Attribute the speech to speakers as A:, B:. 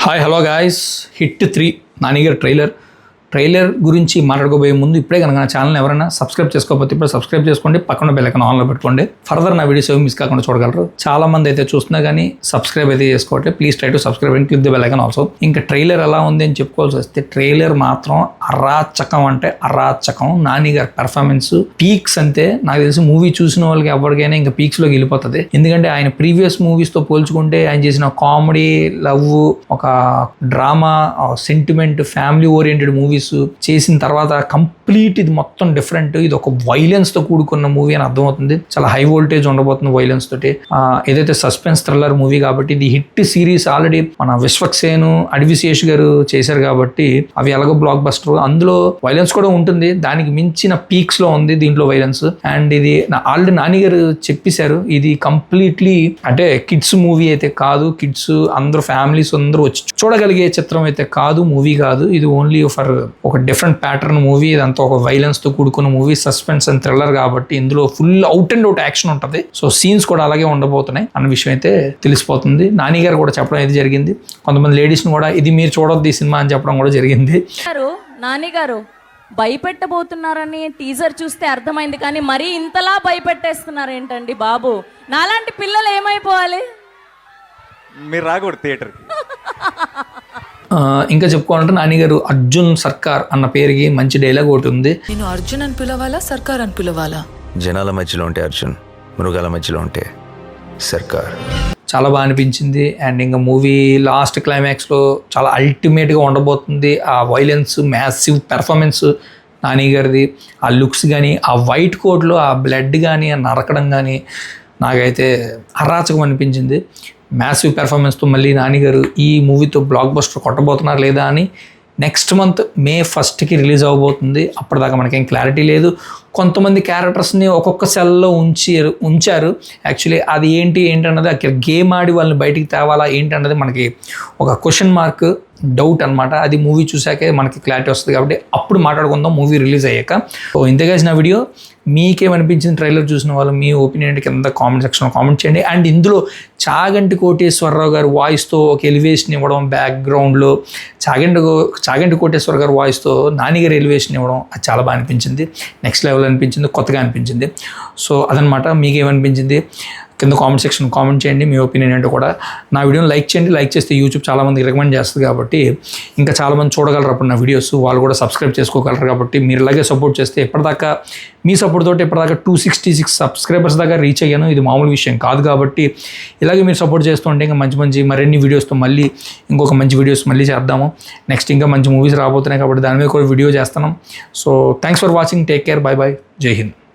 A: Hi hello guys, hit 3 నానిగారి trailer గురించి మాట్లాడుకోబోయే ముందు ఇప్పుడే కనుక నా ఛానల్ ఎవరైనా సబ్స్క్రైబ్ చేసుకోకపోతే ఇప్పుడు సబ్స్క్రైబ్ చేసుకోండి, పక్కన బెల్ ఐకాన్ ఆన్లో పెట్టుకోండి. ఫర్దర్ నా వీడియోస్ ఏమి మిస్ కాకుండా చూడగలరు. చాలా మంది అయితే చూస్తున్నా కానీ సబ్స్క్రైబ్ అయితే చేసుకోవట్లేదు. Please try to subscribe and click the bell icon also. ఇంకా ట్రైలర్ ఎలా ఉంది అని చెప్పుకోవాల్సి వస్తే ట్రైలర్ మాత్రం అరాచకం అంటే అరాచకం. నానిగారి పెర్ఫార్మెన్స్ పీక్స్ అంతే. నాకు తెలిసి మూవీ చూసిన వాళ్ళకి ఎవరికైనా ఇంకా పీక్స్లోకి వెళ్ళిపోతుంది. ఎందుకంటే ఆయన ప్రీవియస్ మూవీస్తో పోల్చుకుంటే ఆయన చేసిన కామెడీ, లవ్, ఒక drama, sentiment, family oriented movies చేసిన తర్వాత కంప్లీట్ ఇది మొత్తం డిఫరెంట్. ఇది ఒక వైలెన్స్ తో కూడుకున్న మూవీ అని అర్థమవుతుంది. చాలా హై వోల్టేజ్ ఉండబోతుంది వైలెన్స్ తోటి. ఏదైతే సస్పెన్స్ థ్రిల్లర్ మూవీ కాబట్టి ఇది హిట్ సిరీస్. ఆల్రెడీ మన విశ్వక్సేను, అడవిశేష్ గారు చేశారు కాబట్టి అవి ఎలాగో బ్లాక్ బస్టర్. అందులో వైలెన్స్ కూడా ఉంటుంది, దానికి మించిన పీక్స్ లో ఉంది దీంట్లో వైలెన్స్. అండ్ ఇది ఆల్రెడీ నాని గారు చెప్పేశారు, ఇది కంప్లీట్లీ అంటే కిడ్స్ మూవీ అయితే కాదు. కిడ్స్ అందరూ, ఫ్యామిలీస్ అందరూ వచ్చి చూడగలిగే చిత్రం అయితే కాదు, మూవీ కాదు. ఇది ఓన్లీ ఫర్ ఒక డిఫరెంట్ ప్యాటర్న్ మూవీ. ఇదంతా ఒక వైలెన్స్ తో కూడుకున్న మూవీ, సస్పెన్స్ అండ్ థ్రిల్లర్ కాబట్టి ఇందులో full out and out action ఉంటుంది. సో సీన్స్ కూడా అలాగే ఉండబోతున్నాయి అన్న విషయం అయితే తెలిసిపోతుంది. నాని గారు కూడా చెప్పడం అయితే జరిగింది. కొంతమంది లేడీస్ని కూడా ఇది మీరు చూడొద్దు ఈ సినిమా అని చెప్పడం కూడా జరిగింది.
B: నాని గారు భయపెట్టబోతున్నారని టీజర్ చూస్తే అర్థమైంది, కానీ మరీ ఇంతలా భయపెట్టేస్తున్నారు ఏంటండి బాబు? నాలాంటి పిల్లలు ఏమైపోవాలి?
C: మీరు రాకూడదు థియేటర్కి.
A: ఇంకా చెప్పుకోవాలంటే నాని గారు అర్జున్ సర్కార్ అన్న పేరుకి మంచి డైలాగ్ ఒకటి ఉంది.
D: నేను అర్జున్ అని పిలవాలా, సర్కార్ అని పిలవాలా?
E: జనాల మధ్యలో ఉంటే అర్జున్, మృగాల మధ్యలో ఉంటే సర్కార్.
A: చాలా బాగా అనిపించింది. అండ్ ఇంకా మూవీ లాస్ట్ క్లైమాక్స్లో చాలా అల్టిమేట్గా ఉండబోతుంది. ఆ వైలెన్స్, మ్యాసివ్ పెర్ఫార్మెన్స్ నాని గారిది. ఆ లుక్స్ కానీ, ఆ వైట్ కోట్లో ఆ బ్లడ్ కానీ, ఆ నరకడం కానీ నాకైతే అరాచకం అనిపించింది. మ్యాసివ్ పెర్ఫార్మెన్స్తో మళ్ళీ నాని గారు ఈ మూవీతో బ్లాక్ బస్టర్ కొట్టబోతున్నారు లేదా అని next month May 1st release అవ్వబోతుంది. అప్పటిదాకా మనకేం క్లారిటీ లేదు. కొంతమంది క్యారెక్టర్స్ని ఒక్కొక్క సెల్లో ఉంచారు. యాక్చువల్లీ అది ఏంటన్నది అక్కడ గేమ్ ఆడి వాళ్ళని బయటికి తేవాలా ఏంటన్నది మనకి ఒక క్వశ్చన్ మార్క్, డౌట్ అనమాట. అది మూవీ చూసాకే మనకి క్లారిటీ వస్తుంది కాబట్టి అప్పుడు మాట్లాడుకుందాం మూవీ రిలీజ్ అయ్యాక. సో ఇంతగా నా వీడియో మీకేమనిపించింది ట్రైలర్ చూసిన వాళ్ళు మీ ఒపీనియన్ కింద కామెంట్ సెక్షన్లో కామెంట్ చేయండి. అండ్ ఇందులో చాగంటి కోటేశ్వరరావు గారు వాయిస్తో ఒక ఎలివేషన్ ఇవ్వడం, బ్యాక్గ్రౌండ్లో చాగంటి కోటేశ్వర గారు వాయిస్తో నాని గారి ఎలివేషన్ ఇవ్వడం, అది చాలా బాగా అనిపించింది. నెక్స్ట్ లెవెల్ అనిపించింది, కొత్తగా అనిపించింది. సో అదనమాట. మీకేమనిపించింది కింద కామెంట్ సెక్షన్ కామెంట్ చేయండి మీ ఒపీనియన్ ఏంటో కూడా. నా వీడియోని లైక్ చేయండి. లైక్ చేస్తే యూట్యూబ్ చాలామందికి రికమెండ్ చేస్తుంది కాబట్టి ఇంకా చాలామంది చూడగలరు అప్పుడు నా వీడియోస్. వాళ్ళు కూడా సబ్స్క్రైబ్ చేసుకోగలరు కాబట్టి మీరు ఇలాగే సపోర్ట్ చేస్తే ఇప్పటిదాకా మీ సపోర్ట్ తోటి ఇప్పటిదాకా 266 సబ్స్క్రైబర్స్ దాకా రీచ్ అయ్యాను. ఇది మామూలు విషయం కాదు కాబట్టి ఇలాగే మీరు సపోర్ట్ చేస్తూ ఉంటే ఇంకా మంచి మరిన్ని వీడియోస్తో మళ్ళీ ఇంకొక మంచి వీడియోస్ మళ్ళీ చేద్దాము. నెక్స్ట్ ఇంకా మంచి మూవీస్ రాబోతున్నాయి కాబట్టి దాని మీద కూడా వీడియో చేస్తున్నాం. So thanks for watching. Take care. By by. జై హింద్.